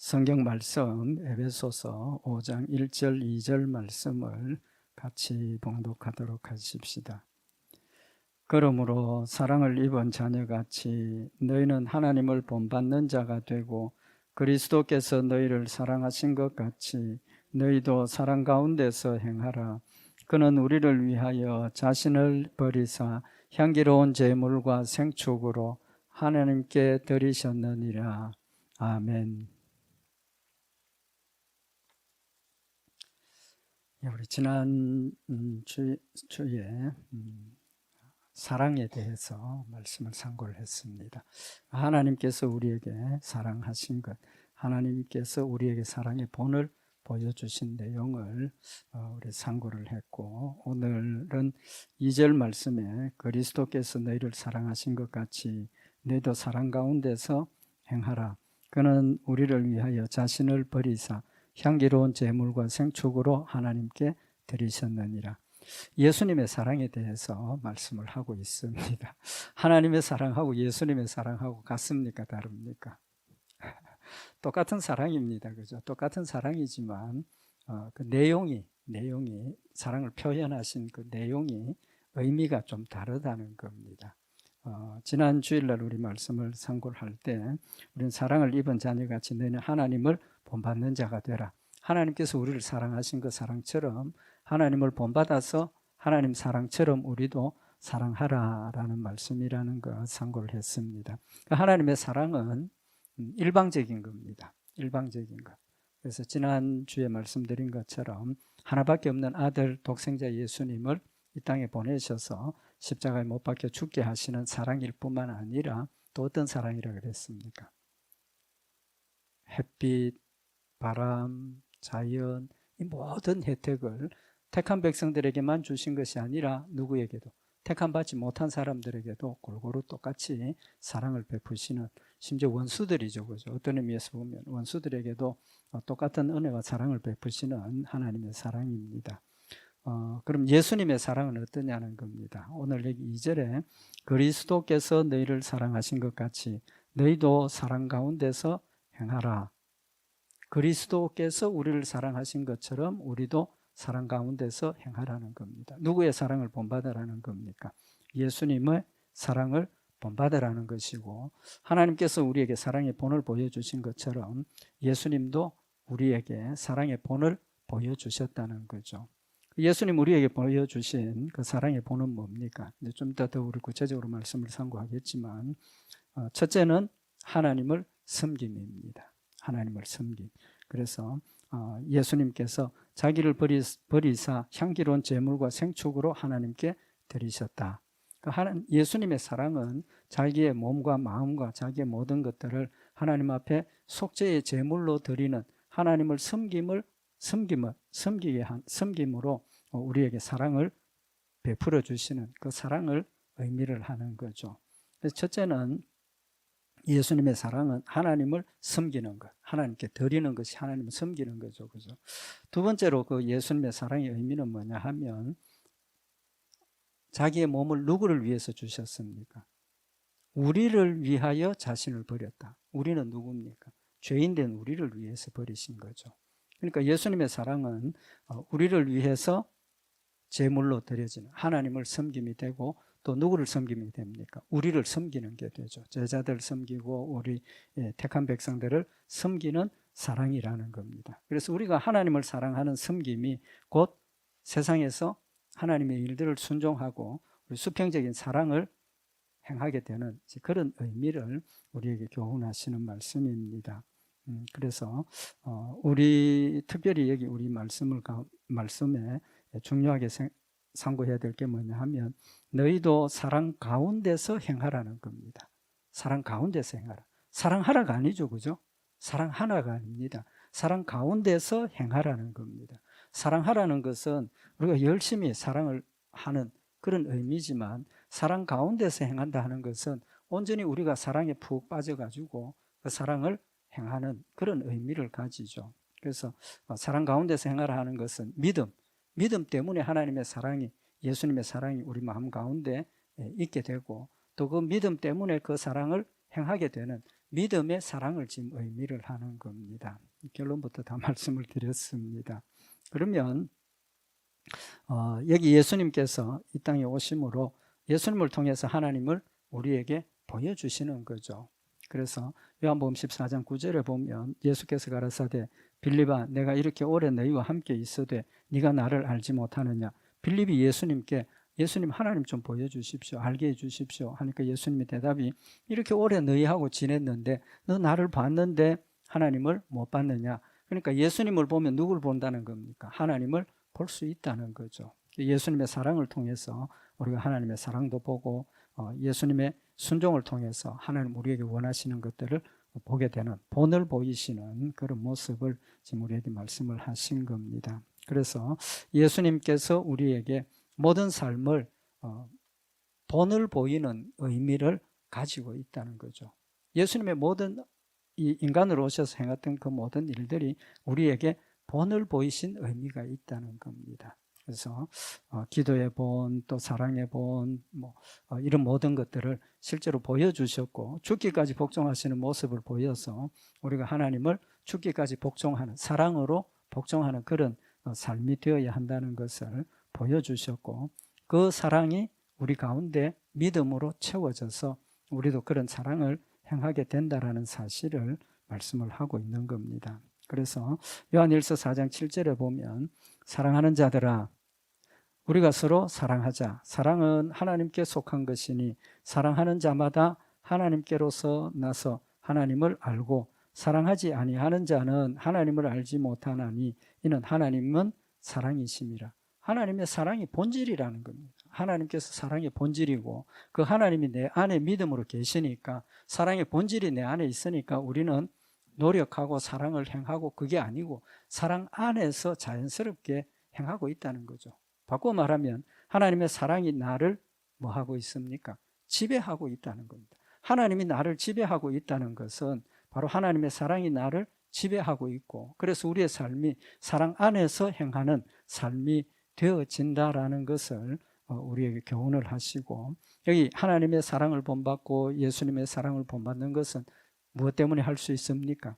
성경 말씀 에베소서 5장 1절 2절 말씀을 같이 봉독하도록 하십시다. 그러므로 사랑을 입은 자녀같이 너희는 하나님을 본받는 자가 되고 그리스도께서 너희를 사랑하신 것 같이 너희도 사랑 가운데서 행하라. 그는 우리를 위하여 자신을 버리사 향기로운 제물과 생축으로 하나님께 드리셨느니라. 아멘. 우리 지난 주에 사랑에 대해서 말씀을 상고를 했습니다. 하나님께서 우리에게 사랑하신 것, 하나님께서 우리에게 사랑의 본을 보여주신 내용을 우리 상고를 했고, 오늘은 2절 말씀에 그리스도께서 너희를 사랑하신 것 같이 너희도 사랑 가운데서 행하라. 그는 우리를 위하여 자신을 버리사 향기로운 제물과 생축으로 하나님께 드리셨느니라. 예수님의 사랑에 대해서 말씀을 하고 있습니다. 하나님의 사랑하고 예수님의 사랑하고 같습니까? 다릅니까? 똑같은 사랑입니다. 그죠? 똑같은 사랑이지만 그 내용이 사랑을 표현하신 그 내용이 의미가 좀 다르다는 겁니다. 지난 주일날 우리 말씀을 상고를 할 때 우리는 사랑을 입은 자녀같이 너희는 하나님을 본받는 자가 되라. 하나님께서 우리를 사랑하신 그 사랑처럼 하나님을 본받아서 하나님 사랑처럼 우리도 사랑하라라는 말씀이라는 것 상고를 했습니다. 하나님의 사랑은 일방적인 겁니다. 일방적인 것. 그래서 지난 주에 말씀드린 것처럼 하나밖에 없는 아들 독생자 예수님을 이 땅에 보내셔서 십자가에 못 박혀 죽게 하시는 사랑일 뿐만 아니라 또 어떤 사랑이라 그랬습니까? 햇빛, 바람, 자연, 이 모든 혜택을 택한 백성들에게만 주신 것이 아니라 누구에게도, 택한 받지 못한 사람들에게도 골고루 똑같이 사랑을 베푸시는, 심지어 원수들이죠. 그죠? 어떤 의미에서 보면 원수들에게도 똑같은 은혜와 사랑을 베푸시는 하나님의 사랑입니다. 그럼 예수님의 사랑은 어떠냐는 겁니다. 오늘 여기 2절에 그리스도께서 너희를 사랑하신 것 같이 너희도 사랑 가운데서 행하라. 그리스도께서 우리를 사랑하신 것처럼 우리도 사랑 가운데서 행하라는 겁니다. 누구의 사랑을 본받으라는 겁니까? 예수님의 사랑을 본받으라는 것이고, 하나님께서 우리에게 사랑의 본을 보여주신 것처럼 예수님도 우리에게 사랑의 본을 보여주셨다는 거죠. 예수님 우리에게 보여주신 그 사랑의 본은 뭡니까? 좀 이따 더 우리 구체적으로 말씀을 상고하겠지만, 첫째는 하나님을 섬김입니다. 하나님을 섬김. 그래서 예수님께서 자기를 버리사 향기로운 제물과 생축으로 하나님께 드리셨다. 예수님의 사랑은 자기의 몸과 마음과 자기의 모든 것들을 하나님 앞에 속죄의 제물로 드리는 하나님을 섬김으로 우리에게 사랑을 베풀어 주시는 그 사랑을 의미를 하는 거죠. 그래서 첫째는 예수님의 사랑은 하나님을 섬기는 것, 하나님께 드리는 것이 하나님을 섬기는 거죠. 그죠? 두 번째로 그 예수님의 사랑의 의미는 뭐냐 하면 자기의 몸을 누구를 위해서 주셨습니까? 우리를 위하여 자신을 버렸다. 우리는 누굽니까? 죄인된 우리를 위해서 버리신 거죠. 그러니까 예수님의 사랑은 우리를 위해서 제물로 드려지는 하나님을 섬김이 되고, 또 누구를 섬김이 됩니까? 우리를 섬기는 게 되죠. 제자들 섬기고 우리 택한 백성들을 섬기는 사랑이라는 겁니다. 그래서 우리가 하나님을 사랑하는 섬김이 곧 세상에서 하나님의 일들을 순종하고 우리 수평적인 사랑을 행하게 되는 그런 의미를 우리에게 교훈하시는 말씀입니다. 그래서 우리 특별히 여기 우리 말씀에 중요하게 상고해야 될 게 뭐냐 하면 너희도 사랑 가운데서 행하라는 겁니다. 사랑 가운데서 행하라. 사랑하라가 아니죠. 그죠? 사랑하나가 아닙니다. 사랑 가운데서 행하라는 겁니다. 사랑하라는 것은 우리가 열심히 사랑을 하는 그런 의미지만, 사랑 가운데서 행한다 하는 것은 온전히 우리가 사랑에 푹 빠져가지고 그 사랑을 행하는 그런 의미를 가지죠. 그래서 사랑 가운데서 행하라 하는 것은 믿음 때문에 하나님의 사랑이, 예수님의 사랑이 우리 마음 가운데 있게 되고, 또 그 믿음 때문에 그 사랑을 행하게 되는 믿음의 사랑을 지금 의미를 하는 겁니다. 결론부터 다 말씀을 드렸습니다. 그러면 여기 예수님께서 이 땅에 오심으로 예수님을 통해서 하나님을 우리에게 보여주시는 거죠. 그래서 요한복음 14장 9절에 보면 예수께서 가라사대 빌립아 내가 이렇게 오래 너희와 함께 있으되 네가 나를 알지 못하느냐. 빌립이 예수님께 예수님 하나님 좀 보여주십시오. 알게 해주십시오. 하니까 예수님의 대답이 이렇게 오래 너희하고 지냈는데 너 나를 봤는데 하나님을 못 봤느냐. 그러니까 예수님을 보면 누굴 본다는 겁니까? 하나님을 볼 수 있다는 거죠. 예수님의 사랑을 통해서 우리가 하나님의 사랑도 보고 예수님의 순종을 통해서 하나님 우리에게 원하시는 것들을 보게 되는 본을 보이시는 그런 모습을 지금 우리에게 말씀을 하신 겁니다. 그래서 예수님께서 우리에게 모든 삶을 본을 보이는 의미를 가지고 있다는 거죠. 예수님의 모든 이 인간으로 오셔서 행했던 그 모든 일들이 우리에게 본을 보이신 의미가 있다는 겁니다. 그래서 기도의 본, 또 사랑의 본, 이런 모든 것들을 실제로 보여주셨고 죽기까지 복종하시는 모습을 보여서 우리가 하나님을 죽기까지 복종하는, 사랑으로 복종하는 그런 삶이 되어야 한다는 것을 보여주셨고 그 사랑이 우리 가운데 믿음으로 채워져서 우리도 그런 사랑을 행하게 된다라는 사실을 말씀을 하고 있는 겁니다. 그래서 요한일서 4장 7절에 보면 사랑하는 자들아 우리가 서로 사랑하자. 사랑은 하나님께 속한 것이니 사랑하는 자마다 하나님께로서 나서 하나님을 알고 사랑하지 아니하는 자는 하나님을 알지 못하나니 이는 하나님은 사랑이심이라. 하나님의 사랑이 본질이라는 겁니다. 하나님께서 사랑의 본질이고 그 하나님이 내 안에 믿음으로 계시니까 사랑의 본질이 내 안에 있으니까 우리는 노력하고 사랑을 행하고 그게 아니고 사랑 안에서 자연스럽게 행하고 있다는 거죠. 바꿔 말하면 하나님의 사랑이 나를 뭐 하고 있습니까? 지배하고 있다는 겁니다. 하나님이 나를 지배하고 있다는 것은 바로 하나님의 사랑이 나를 지배하고 있고 그래서 우리의 삶이 사랑 안에서 행하는 삶이 되어진다라는 것을 우리에게 교훈을 하시고 여기 하나님의 사랑을 본받고 예수님의 사랑을 본받는 것은 무엇 때문에 할 수 있습니까?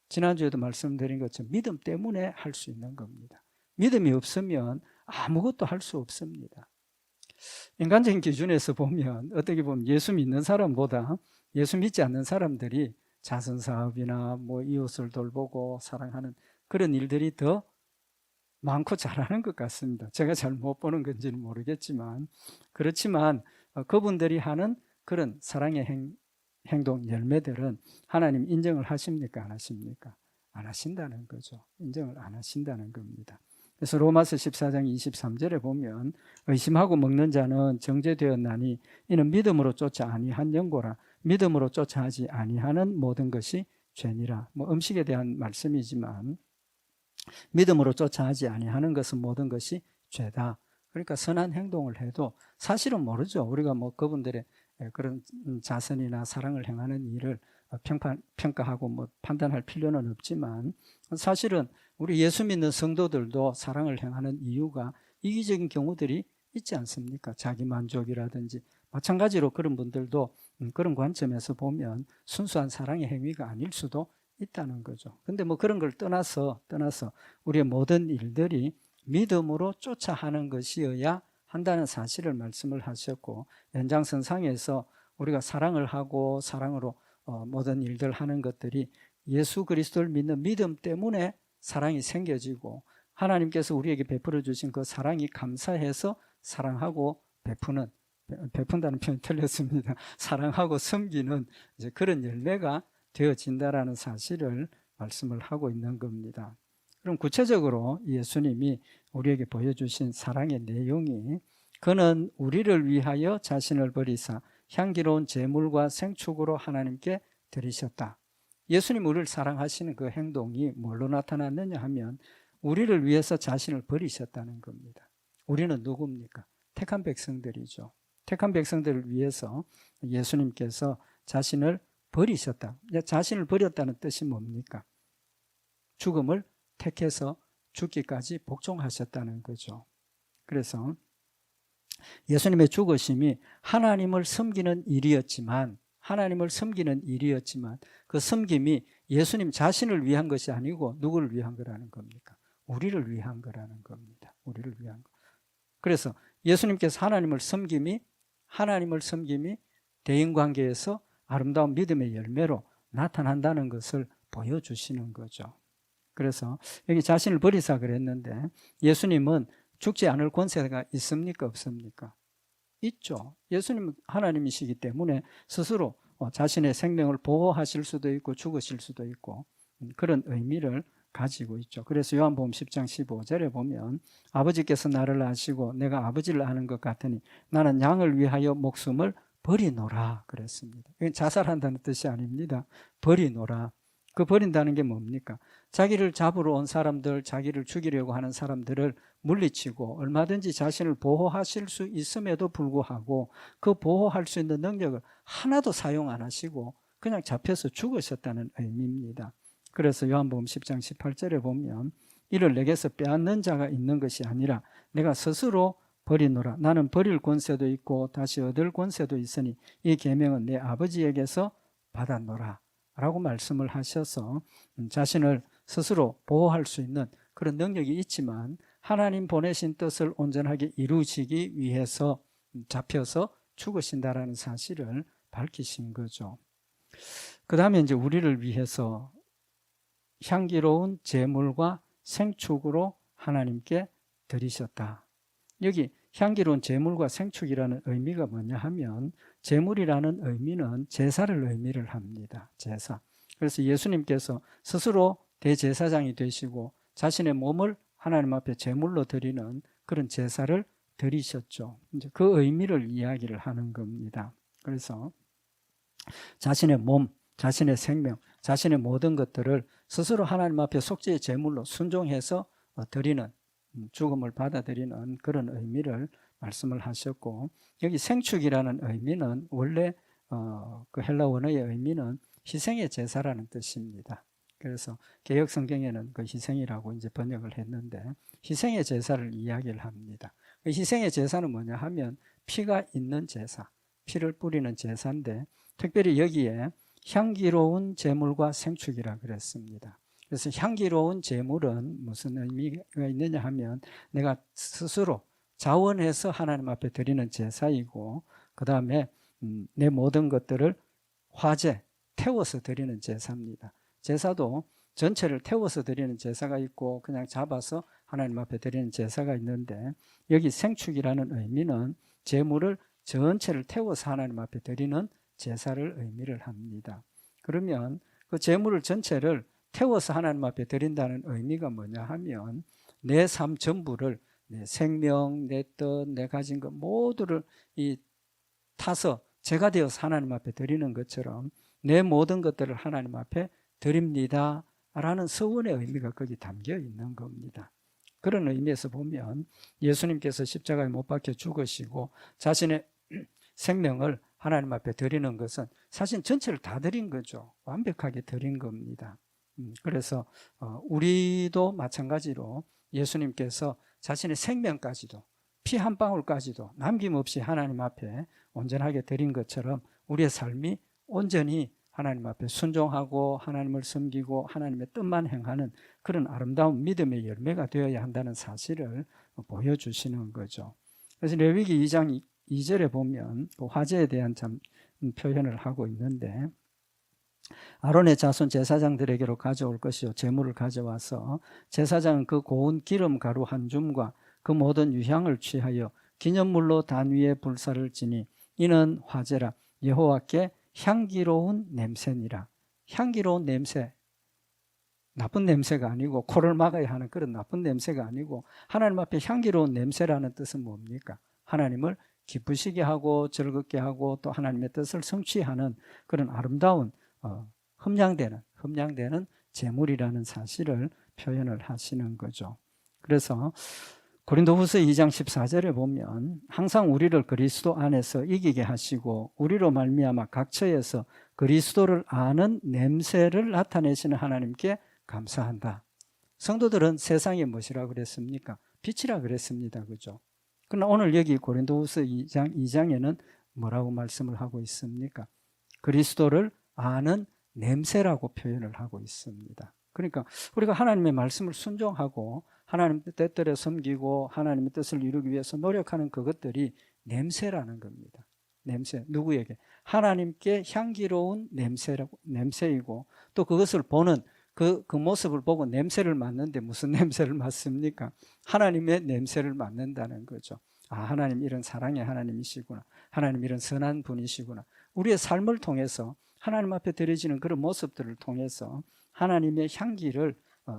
지난주에도 말씀드린 것처럼 믿음 때문에 할 수 있는 겁니다. 믿음이 없으면 아무것도 할 수 없습니다. 인간적인 기준에서 보면 어떻게 보면 예수 믿는 사람보다 예수 믿지 않는 사람들이 자선사업이나 이웃을 돌보고 사랑하는 그런 일들이 더 많고 잘하는 것 같습니다. 제가 잘 못 보는 건지는 모르겠지만 그렇지만 그분들이 하는 그런 사랑의 행동, 열매들은 하나님 인정을 하십니까? 안 하십니까? 안 하신다는 거죠. 인정을 안 하신다는 겁니다. 그래서 로마서 14장 23절에 보면 의심하고 먹는 자는 정죄되었나니 이는 믿음으로 쫓아 아니한 영고라. 믿음으로 쫓아 하지 아니하는 모든 것이 죄니라. 음식에 대한 말씀이지만 믿음으로 쫓아 하지 아니하는 것은 모든 것이 죄다. 그러니까 선한 행동을 해도 사실은 모르죠. 우리가 그분들의 그런 자선이나 사랑을 행하는 일을 평가하고 판단할 필요는 없지만 사실은 우리 예수 믿는 성도들도 사랑을 행하는 이유가 이기적인 경우들이 있지 않습니까? 자기 만족이라든지 마찬가지로 그런 분들도 그런 관점에서 보면 순수한 사랑의 행위가 아닐 수도 있다는 거죠. 근데 그런 걸 떠나서 우리의 모든 일들이 믿음으로 쫓아 하는 것이어야 한다는 사실을 말씀을 하셨고 연장선상에서 우리가 사랑을 하고 사랑으로 모든 일들 하는 것들이 예수 그리스도를 믿는 믿음 때문에 사랑이 생겨지고 하나님께서 우리에게 베풀어 주신 그 사랑이 감사해서 사랑하고 베푼다는 표현이 틀렸습니다. 사랑하고 섬기는 이제 그런 열매가 되어진다라는 사실을 말씀을 하고 있는 겁니다. 그럼 구체적으로 예수님이 우리에게 보여주신 사랑의 내용이 그는 우리를 위하여 자신을 버리사 향기로운 제물과 생축으로 하나님께 드리셨다. 예수님 우리를 사랑하시는 그 행동이 뭘로 나타났느냐 하면 우리를 위해서 자신을 버리셨다는 겁니다. 우리는 누굽니까? 택한 백성들이죠. 택한 백성들을 위해서 예수님께서 자신을 버리셨다. 자신을 버렸다는 뜻이 뭡니까? 죽음을 택해서 죽기까지 복종하셨다는 거죠. 그래서 예수님의 죽으심이 하나님을 섬기는 일이었지만 하나님을 섬기는 일이었지만 그 섬김이 예수님 자신을 위한 것이 아니고 누구를 위한 거라는 겁니까? 우리를 위한 거라는 겁니다. 우리를 위한 거. 그래서 예수님께서 하나님을 섬김이 대인관계에서 아름다운 믿음의 열매로 나타난다는 것을 보여주시는 거죠. 그래서 여기 자신을 버리사 그랬는데 예수님은 죽지 않을 권세가 있습니까? 없습니까? 있죠. 예수님은 하나님이시기 때문에 스스로 자신의 생명을 보호하실 수도 있고 죽으실 수도 있고 그런 의미를 가지고 있죠. 그래서 요한복음 10장 15절에 보면 아버지께서 나를 아시고 내가 아버지를 아는 것 같으니 나는 양을 위하여 목숨을 버리노라 그랬습니다. 이건 자살한다는 뜻이 아닙니다. 버리노라. 그 버린다는 게 뭡니까? 자기를 잡으러 온 사람들, 자기를 죽이려고 하는 사람들을 물리치고 얼마든지 자신을 보호하실 수 있음에도 불구하고 그 보호할 수 있는 능력을 하나도 사용 안 하시고 그냥 잡혀서 죽으셨다는 의미입니다. 그래서 요한복음 10장 18절에 보면 이를 내게서 빼앗는 자가 있는 것이 아니라 내가 스스로 버리노라. 나는 버릴 권세도 있고 다시 얻을 권세도 있으니 이 계명은 내 아버지에게서 받았노라 라고 말씀을 하셔서 자신을 스스로 보호할 수 있는 그런 능력이 있지만 하나님 보내신 뜻을 온전하게 이루시기 위해서 잡혀서 죽으신다라는 사실을 밝히신 거죠. 그 다음에 이제 우리를 위해서 향기로운 제물과 생축으로 하나님께 드리셨다. 여기 향기로운 제물과 생축이라는 의미가 뭐냐 하면 제물이라는 의미는 제사를 의미를 합니다. 제사. 그래서 예수님께서 스스로 대제사장이 되시고 자신의 몸을 하나님 앞에 제물로 드리는 그런 제사를 드리셨죠. 이제 그 의미를 이야기를 하는 겁니다. 그래서 자신의 몸, 자신의 생명, 자신의 모든 것들을 스스로 하나님 앞에 속죄의 제물로 순종해서 드리는 죽음을 받아들이는 그런 의미를 말씀을 하셨고 여기 생축이라는 의미는 원래 그 헬라 원어의 의미는 희생의 제사라는 뜻입니다. 그래서 개역 성경에는 그 희생이라고 이제 번역을 했는데 희생의 제사를 이야기를 합니다. 그 희생의 제사는 뭐냐 하면 피가 있는 제사, 피를 뿌리는 제사인데 특별히 여기에 향기로운 제물과 생축이라 그랬습니다. 그래서 향기로운 제물은 무슨 의미가 있느냐 하면 내가 스스로 자원해서 하나님 앞에 드리는 제사이고 그 다음에 내 모든 것들을 화제, 태워서 드리는 제사입니다. 제사도 전체를 태워서 드리는 제사가 있고 그냥 잡아서 하나님 앞에 드리는 제사가 있는데 여기 생축이라는 의미는 제물을 전체를 태워서 하나님 앞에 드리는 제사를 의미를 합니다. 그러면 그 제물을 전체를 태워서 하나님 앞에 드린다는 의미가 뭐냐 하면 내 삶 전부를 내 생명, 내 뜻, 내 가진 것 모두를 타서 제가 되어서 하나님 앞에 드리는 것처럼 내 모든 것들을 하나님 앞에 드립니다 라는 서원의 의미가 거기 담겨 있는 겁니다. 그런 의미에서 보면 예수님께서 십자가에 못 박혀 죽으시고 자신의 생명을 하나님 앞에 드리는 것은 사실 전체를 다 드린 거죠. 완벽하게 드린 겁니다. 그래서 우리도 마찬가지로 예수님께서 자신의 생명까지도 피 한 방울까지도 남김없이 하나님 앞에 온전하게 드린 것처럼 우리의 삶이 온전히 하나님 앞에 순종하고 하나님을 섬기고 하나님의 뜻만 행하는 그런 아름다운 믿음의 열매가 되어야 한다는 사실을 보여주시는 거죠. 그래서 레위기 2장 2절에 보면 그 화제에 대한 표현을 하고 있는데 아론의 자손 제사장들에게로 가져올 것이요 제물을 가져와서 제사장은 그 고운 기름 가루 한 줌과 그 모든 유향을 취하여 기념물로 단 위에 불사를 지니 이는 화제라 여호와께 향기로운 냄새니라. 향기로운 냄새, 나쁜 냄새가 아니고 코를 막아야 하는 그런 나쁜 냄새가 아니고 하나님 앞에 향기로운 냄새라는 뜻은 뭡니까? 하나님을 기쁘시게 하고 즐겁게 하고 또 하나님의 뜻을 성취하는 그런 아름다운 흠량되는 제물이라는 사실을 표현을 하시는 거죠. 그래서 고린도후서 2장 14절에 보면 항상 우리를 그리스도 안에서 이기게 하시고 우리로 말미암아 각처에서 그리스도를 아는 냄새를 나타내시는 하나님께 감사한다. 성도들은 세상에 무엇이라고 그랬습니까? 빛이라 그랬습니다. 그죠? 그러나 오늘 여기 고린도후서 2장에는 뭐라고 말씀을 하고 있습니까? 그리스도를 아는 냄새라고 표현을 하고 있습니다. 그러니까 우리가 하나님의 말씀을 순종하고 하나님의 뜻대로 섬기고 하나님의 뜻을 이루기 위해서 노력하는 그것들이 냄새라는 겁니다. 냄새. 누구에게? 하나님께 향기로운 냄새이고 또 그것을 보는 그 모습을 보고 냄새를 맡는데 무슨 냄새를 맡습니까? 하나님의 냄새를 맡는다는 거죠. 아, 하나님 이런 사랑의 하나님이시구나. 하나님 이런 선한 분이시구나. 우리의 삶을 통해서 하나님 앞에 드려지는 그런 모습들을 통해서 하나님의 향기를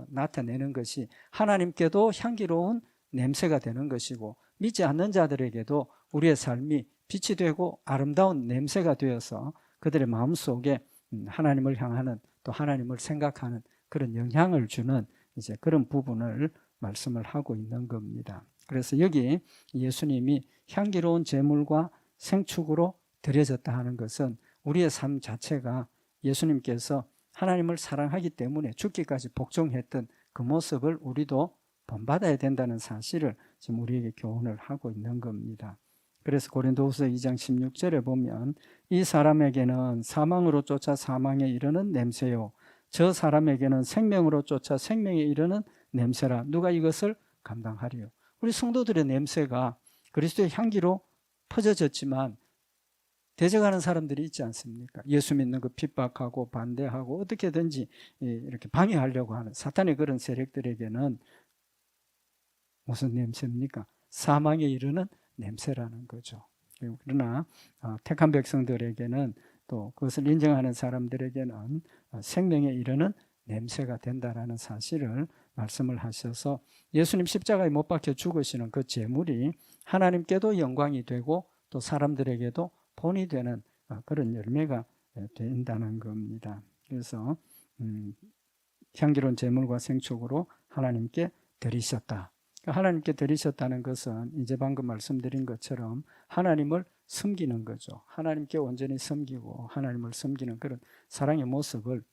나타내는 것이 하나님께도 향기로운 냄새가 되는 것이고 믿지 않는 자들에게도 우리의 삶이 빛이 되고 아름다운 냄새가 되어서 그들의 마음속에 하나님을 향하는 또 하나님을 생각하는 그런 영향을 주는 이제 그런 부분을 말씀을 하고 있는 겁니다. 그래서 여기 예수님이 향기로운 제물과 생축으로 드려졌다 하는 것은 우리의 삶 자체가 예수님께서 하나님을 사랑하기 때문에 죽기까지 복종했던 그 모습을 우리도 본받아야 된다는 사실을 지금 우리에게 교훈을 하고 있는 겁니다. 그래서 고린도후서 2장 16절에 보면 이 사람에게는 사망으로 쫓아 사망에 이르는 냄새요 저 사람에게는 생명으로 쫓아 생명에 이르는 냄새라 누가 이것을 감당하리요. 우리 성도들의 냄새가 그리스도의 향기로 퍼져졌지만 대적하는 사람들이 있지 않습니까? 예수 믿는 거 핍박하고 반대하고 어떻게든지 이렇게 방해하려고 하는 사탄의 그런 세력들에게는 무슨 냄새입니까? 사망에 이르는 냄새라는 거죠. 그러나 택한 백성들에게는 또 그것을 인정하는 사람들에게는 생명에 이르는 냄새가 된다라는 사실을 말씀을 하셔서 예수님 십자가에 못 박혀 죽으시는 그 제물이 하나님께도 영광이 되고 또 사람들에게도 본이 되는 그런 열매가 된다는 겁니다. 그래서 향기로운 제물과 생축으로 하나님께 드리셨다. 하나님께 드리셨다는 것은 이제 방금 말씀드린 것처럼 하나님을 섬기는 거죠. 하나님께 온전히 섬기고 하나님을 섬기는 그런 사랑의 모습을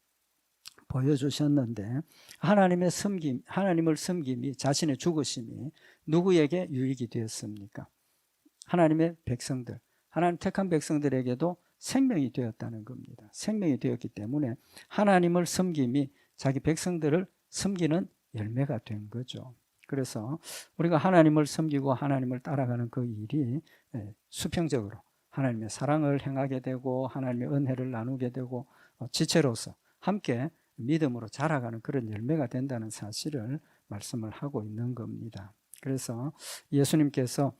보여주셨는데 하나님을 섬김이 자신의 죽으심이 누구에게 유익이 되었습니까? 하나님의 백성들, 하나님 택한 백성들에게도 생명이 되었다는 겁니다. 생명이 되었기 때문에 하나님을 섬김이 자기 백성들을 섬기는 열매가 된 거죠. 그래서 우리가 하나님을 섬기고 하나님을 따라가는 그 일이 수평적으로 하나님의 사랑을 행하게 되고 하나님의 은혜를 나누게 되고 지체로서 함께 믿음으로 자라가는 그런 열매가 된다는 사실을 말씀을 하고 있는 겁니다. 그래서 예수님께서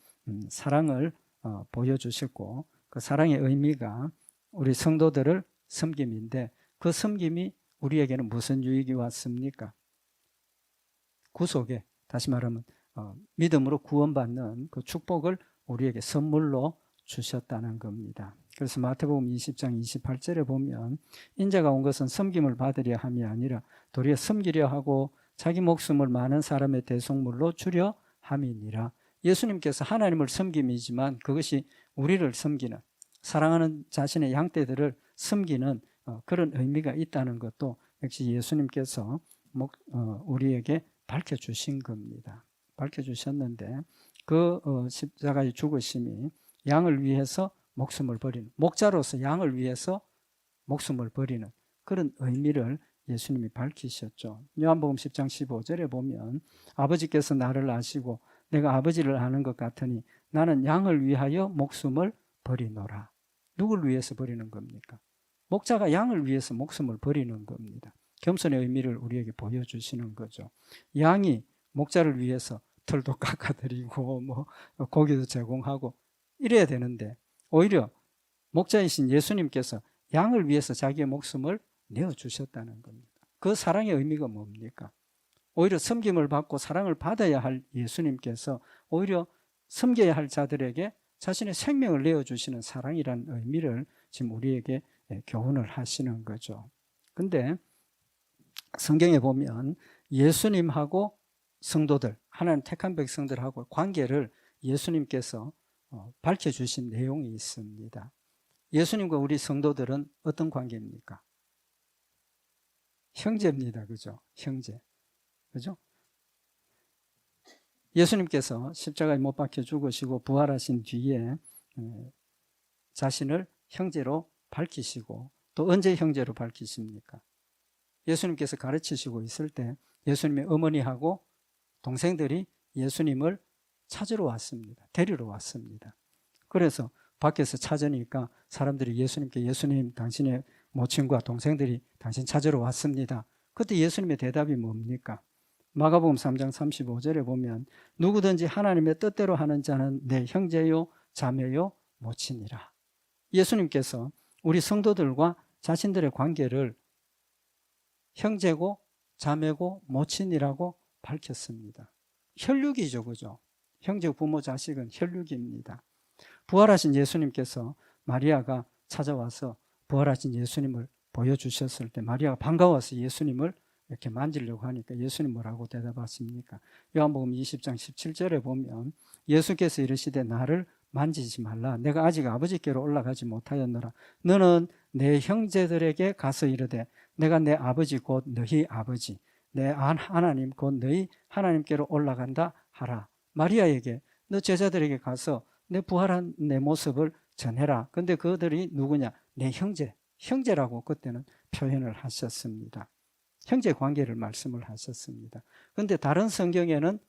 사랑을 보여주셨고 그 사랑의 의미가 우리 성도들을 섬김인데 그 섬김이 우리에게는 무슨 유익이 왔습니까? 구속에 다시 말하면 믿음으로 구원받는 그 축복을 우리에게 선물로 주셨다는 겁니다. 그래서 마태복음 20장 28절에 보면 인자가 온 것은 섬김을 받으려 함이 아니라 도리어 섬기려 하고 자기 목숨을 많은 사람의 대속물로 주려 함이니라. 예수님께서 하나님을 섬김이지만 그것이 우리를 섬기는 사랑하는 자신의 양떼들을 섬기는 그런 의미가 있다는 것도 역시 예수님께서 우리에게 밝혀주신 겁니다. 밝혀주셨는데 그 십자가의 죽으심이 양을 위해서 목숨을 버리는 목자로서 양을 위해서 목숨을 버리는 그런 의미를 예수님이 밝히셨죠. 요한복음 10장 15절에 보면 아버지께서 나를 아시고 내가 아버지를 아는 것 같으니 나는 양을 위하여 목숨을 버리노라. 누구를 위해서 버리는 겁니까? 목자가 양을 위해서 목숨을 버리는 겁니다. 겸손의 의미를 우리에게 보여주시는 거죠. 양이 목자를 위해서 털도 깎아드리고 고기도 제공하고 이래야 되는데 오히려 목자이신 예수님께서 양을 위해서 자기의 목숨을 내어주셨다는 겁니다. 그 사랑의 의미가 뭡니까? 오히려 섬김을 받고 사랑을 받아야 할 예수님께서 오히려 섬겨야 할 자들에게 자신의 생명을 내어주시는 사랑이라는 의미를 지금 우리에게 교훈을 하시는 거죠. 근데 성경에 보면 예수님하고 성도들, 하나님 택한 백성들하고 관계를 예수님께서 밝혀주신 내용이 있습니다. 예수님과 우리 성도들은 어떤 관계입니까? 형제입니다. 그죠? 형제. 그죠? 예수님께서 십자가에 못 박혀 죽으시고 부활하신 뒤에 자신을 형제로 밝히시고 또 언제 형제로 밝히십니까? 예수님께서 가르치시고 있을 때 예수님의 어머니하고 동생들이 예수님을 찾으러 왔습니다. 데리러 왔습니다. 그래서 밖에서 찾으니까 사람들이 예수님께 예수님 당신의 모친과 동생들이 당신 찾으러 왔습니다. 그때 예수님의 대답이 뭡니까? 마가복음 3장 35절에 보면 누구든지 하나님의 뜻대로 하는 자는 내 형제요 자매요 모친이라. 예수님께서 우리 성도들과 자신들의 관계를 형제고 자매고 모친이라고 밝혔습니다. 혈육이죠, 그죠? 형제, 부모, 자식은 혈육입니다. 부활하신 예수님께서 마리아가 찾아와서 부활하신 예수님을 보여주셨을 때 마리아가 반가워서 예수님을 이렇게 만지려고 하니까 예수님 뭐라고 대답하십니까? 요한복음 20장 17절에 보면 예수께서 이르시되 나를 만지지 말라. 내가 아직 아버지께로 올라가지 못하였노라. 너는 내 형제들에게 가서 이르되 내가 내 아버지 곧 너희 아버지 내 하나님 곧 너희 하나님께로 올라간다 하라. 마리아에게 너 제자들에게 가서 내 부활한 내 모습을 전해라. 근데 그들이 누구냐? 내 형제라고 그때는 표현을 하셨습니다. 형제 관계를 말씀을 하셨습니다. 그런데 다른 성경에는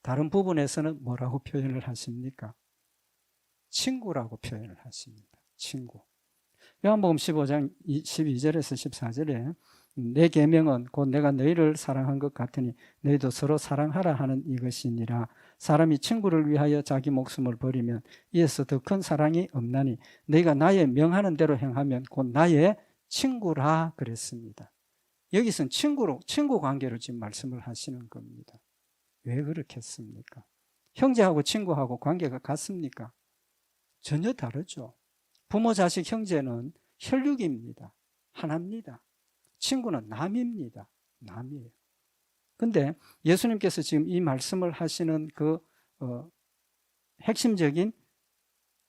다른 부분에서는 뭐라고 표현을 하십니까? 친구라고 표현을 하십니다. 친구. 요한복음 15장 12절에서 14절에 내 계명은 곧 내가 너희를 사랑한 것 같으니 너희도 서로 사랑하라 하는 이것이니라. 사람이 친구를 위하여 자기 목숨을 버리면 이에서 더 큰 사랑이 없나니 너희가 나의 명하는 대로 행하면 곧 나의 친구라 그랬습니다. 여기서는 친구 관계로 지금 말씀을 하시는 겁니다. 왜 그렇게 했습니까? 형제하고 친구하고 관계가 같습니까? 전혀 다르죠. 부모, 자식, 형제는 혈육입니다. 하나입니다. 친구는 남입니다. 남이에요. 근데 예수님께서 지금 이 말씀을 하시는 그 핵심적인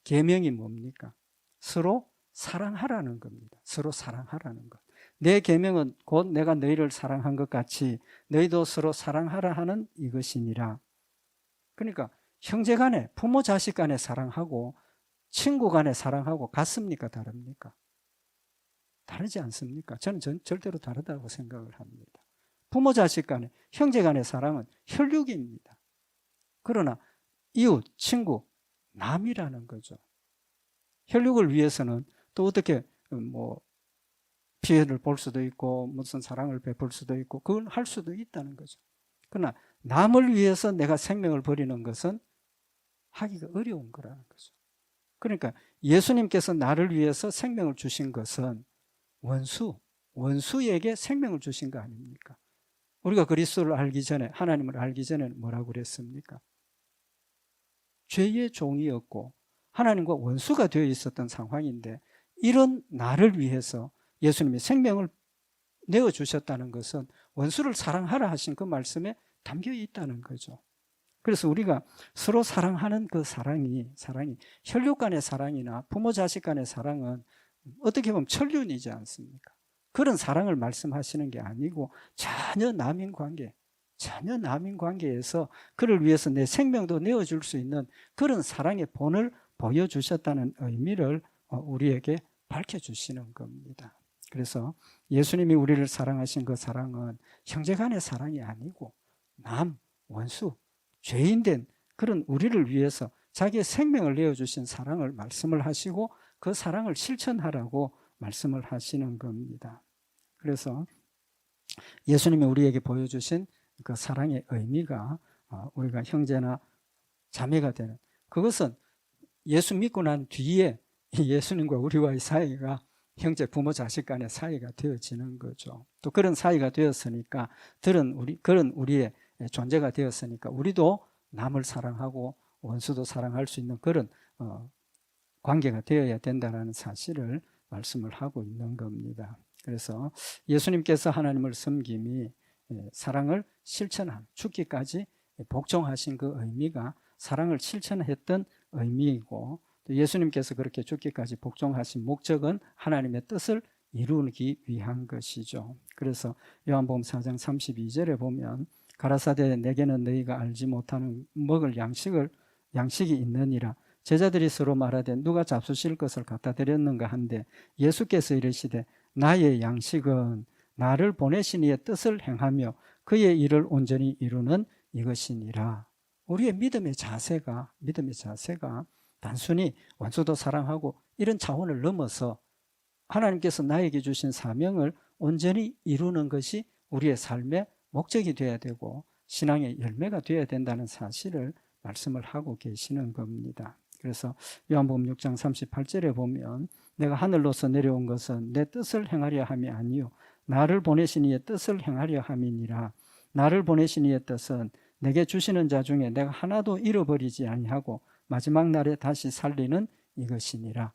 계명이 뭡니까? 서로 사랑하라는 겁니다. 서로 사랑하라는 것. 내 계명은 곧 내가 너희를 사랑한 것 같이 너희도 서로 사랑하라 하는 이것이니라. 그러니까 형제 간에 부모 자식 간에 사랑하고 친구 간에 사랑하고 같습니까? 다릅니까? 다르지 않습니까? 저는 절대로 다르다고 생각을 합니다. 부모 자식 간에 형제 간의 사랑은 혈육입니다. 그러나 이웃, 친구, 남이라는 거죠. 혈육을 위해서는 또 어떻게 피해를 볼 수도 있고 무슨 사랑을 베풀 수도 있고 그걸 할 수도 있다는 거죠. 그러나 남을 위해서 내가 생명을 버리는 것은 하기가 어려운 거라는 거죠. 그러니까 예수님께서 나를 위해서 생명을 주신 것은 원수에게 생명을 주신 거 아닙니까? 우리가 그리스도를 알기 전에, 하나님을 알기 전에 뭐라고 그랬습니까? 죄의 종이었고 하나님과 원수가 되어 있었던 상황인데 이런 나를 위해서 예수님이 생명을 내어주셨다는 것은 원수를 사랑하라 하신 그 말씀에 담겨 있다는 거죠. 그래서 우리가 서로 사랑하는 그 사랑이 혈육 간의 사랑이나 부모 자식 간의 사랑은 어떻게 보면 천륜이지 않습니까? 그런 사랑을 말씀하시는 게 아니고 전혀 남인 관계에서 그를 위해서 내 생명도 내어줄 수 있는 그런 사랑의 본을 보여주셨다는 의미를 우리에게 밝혀주시는 겁니다. 그래서 예수님이 우리를 사랑하신 그 사랑은 형제 간의 사랑이 아니고 원수, 죄인된 그런 우리를 위해서 자기의 생명을 내어주신 사랑을 말씀을 하시고 그 사랑을 실천하라고 말씀을 하시는 겁니다. 그래서 예수님이 우리에게 보여주신 그 사랑의 의미가 우리가 형제나 자매가 되는 그것은 예수 믿고 난 뒤에 예수님과 우리와의 사이가 형제, 부모, 자식 간의 사이가 되어지는 거죠. 또 그런 사이가 되었으니까 그런 우리의 존재가 되었으니까 우리도 남을 사랑하고 원수도 사랑할 수 있는 그런 관계가 되어야 된다는 사실을 말씀을 하고 있는 겁니다. 그래서 예수님께서 하나님을 섬김이 사랑을 실천한 죽기까지 복종하신 그 의미가 사랑을 실천했던 의미이고 또 예수님께서 그렇게 죽기까지 복종하신 목적은 하나님의 뜻을 이루기 위한 것이죠. 그래서 요한복음 4장 32절에 보면 가라사대 내게는 너희가 알지 못하는 먹을 양식이 있느니라 제자들이 서로 말하되 누가 잡수실 것을 갖다 드렸는가 한데 예수께서 이르시되 나의 양식은 나를 보내신 이의 뜻을 행하며 그의 일을 온전히 이루는 이것이니라. 우리의 믿음의 자세가 단순히 원수도 사랑하고 이런 차원을 넘어서 하나님께서 나에게 주신 사명을 온전히 이루는 것이 우리의 삶의 목적이 되어야 되고 신앙의 열매가 되어야 된다는 사실을 말씀을 하고 계시는 겁니다. 그래서 요한복음 6장 38절에 보면 내가 하늘로서 내려온 것은 내 뜻을 행하려 함이 아니요 나를 보내신 이의 뜻을 행하려 함이니라. 나를 보내신 이의 뜻은 내게 주시는 자 중에 내가 하나도 잃어버리지 아니하고 마지막 날에 다시 살리는 이것이니라.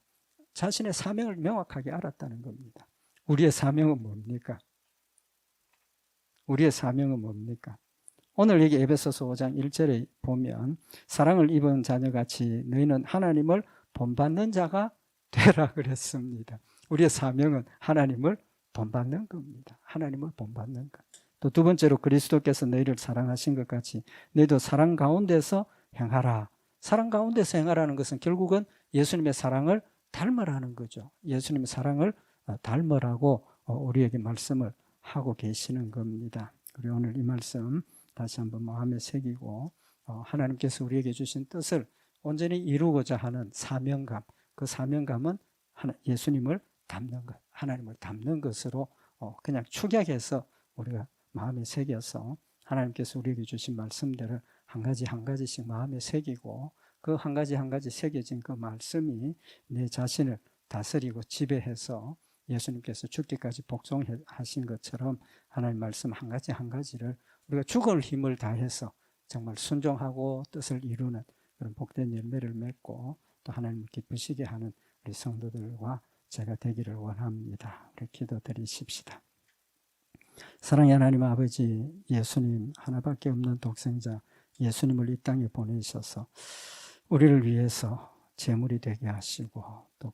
자신의 사명을 명확하게 알았다는 겁니다. 우리의 사명은 뭡니까? 우리의 사명은 뭡니까? 오늘 여기 에베소서 5장 1절에 보면 사랑을 입은 자녀같이 너희는 하나님을 본받는 자가 되라 그랬습니다. 우리의 사명은 하나님을 본받는 겁니다. 하나님을 본받는 것. 또 두 번째로 그리스도께서 너희를 사랑하신 것 같이 너희도 사랑 가운데서 행하라. 사랑 가운데서 행하라는 것은 결국은 예수님의 사랑을 닮으라는 거죠. 예수님의 사랑을 닮으라고 우리에게 말씀을 하고 계시는 겁니다. 그리고 오늘 이 말씀 다시 한번 마음에 새기고 하나님께서 우리에게 주신 뜻을 온전히 이루고자 하는 사명감, 그 사명감은 예수님을 닮는 것, 하나님을 닮는 것으로 그냥 축약해서 우리가 마음에 새겨서 하나님께서 우리에게 주신 말씀들을 한 가지 한 가지씩 마음에 새기고 그 한 가지 한 가지 새겨진 그 말씀이 내 자신을 다스리고 지배해서 예수님께서 죽기까지 복종하신 것처럼 하나님 말씀 한 가지 한 가지를 우리가 죽을 힘을 다해서 정말 순종하고 뜻을 이루는 그런 복된 열매를 맺고 또 하나님을 기쁘시게 하는 우리 성도들과 제가 되기를 원합니다. 우리 기도드리십시다. 사랑의 하나님 아버지, 예수님 하나밖에 없는 독생자 예수님을 이 땅에 보내셔서 우리를 위해서 제물이 되게 하시고 또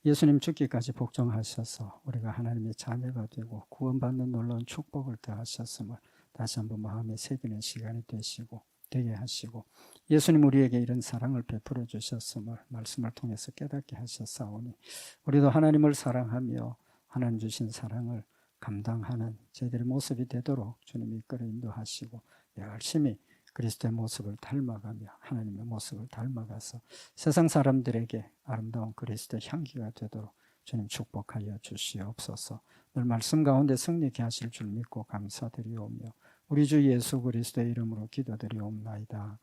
예수님 죽기까지 복종하셔서 우리가 하나님의 자녀가 되고 구원받는 놀라운 축복을 더하셨음을 다시 한번 마음에 새기는 시간이 되게 하시고 예수님 우리에게 이런 사랑을 베풀어 주셨음을 말씀을 통해서 깨닫게 하셨사오니 우리도 하나님을 사랑하며 하나님 주신 사랑을 감당하는 저희들의 모습이 되도록 주님이 이끌어 인도하시고 열심히 그리스도의 모습을 닮아가며 하나님의 모습을 닮아가서 세상 사람들에게 아름다운 그리스도의 향기가 되도록 주님 축복하여 주시옵소서. 늘 말씀 가운데 승리케 하실 줄 믿고 감사드리오며 우리 주 예수 그리스도의 이름으로 기도드리옵나이다.